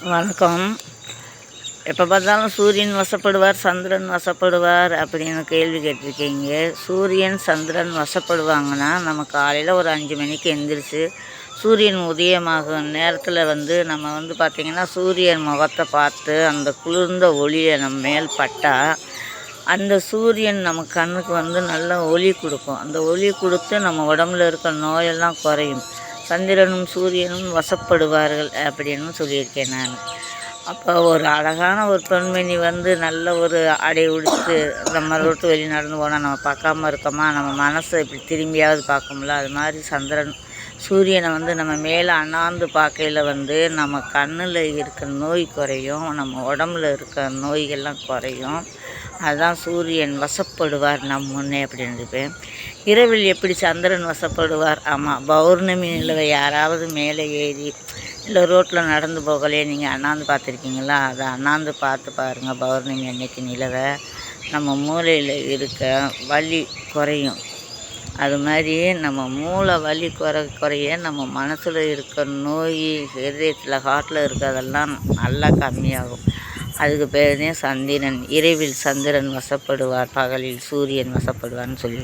வணக்கம். எப்போ பார்த்தாலும் சூரியன் வசப்படுவார், சந்திரன் வசப்படுவார் அப்படின்னு கேள்வி கேட்டிருக்கீங்க. சூரியன் சந்திரன் வசப்படுவாங்கன்னா நம்ம காலையில் ஒரு 5 மணிக்கு எந்திரிச்சு சூரியன் உதயமாகும் நேரத்தில் நம்ம பார்த்திங்கன்னா சூரியன் முகத்தை பார்த்து அந்த குளிர்ந்த ஒளியை நம்ம மேல் பட்டால் அந்த சூரியன் நம்ம கண்ணுக்கு நல்ல ஒளி கொடுக்கும். அந்த ஒளி கொடுத்து நம்ம உடம்புல இருக்கிற நோயெல்லாம் குறையும். சந்திரனும் சூரியனும் வசப்படுவார்கள் அப்படின்னு சொல்லியிருக்கேன் நான். அப்போ ஒரு அழகான ஒரு பெண்மணி நல்ல ஒரு ஆடை உடுத்து நம்ம ரோட்டு வெளி நடந்து போனால் நம்ம பார்க்காம இருக்கோமா, நம்ம மனசை இப்படி திரும்பியாவது பார்க்கும்ல. அது மாதிரி சூரியனை நம்ம மேலே அண்ணாந்து பார்க்கையில் நம்ம கண்ணில் இருக்கிற நோய் குறையும், நம்ம உடம்புல இருக்கிற நோய்கள்லாம் குறையும். அதுதான் சூரியன் வசப்படுவார் நம் முன்னே அப்படின்னு இருப்பேன். இரவில் எப்படி சந்திரன் வசப்படுவார்? ஆமாம், பௌர்ணமி நிலவை யாராவது மேலே ஏறி இல்லை ரோட்டில் நடந்து போகலையே நீங்கள் அண்ணாந்து பார்த்துருக்கீங்களா? அதை அண்ணாந்து பார்த்து பாருங்கள். பௌர்ணமி அன்னைக்கு நிலவை நம்ம மூளையில் இருக்க வலி குறையும். அது மாதிரி நம்ம மூளை வலி குறைய நம்ம மனசில் இருக்கிற நோய், இதயத்தில் ஹார்ட்டில் இருக்கிறதெல்லாம் நல்லா கம்மியாகும். அதுக்கு பேர் தான் சந்திரன். இரவில் சந்திரன் வசப்படுவார், பகலில் சூரியன் வசப்படுவார்னு சொல்லி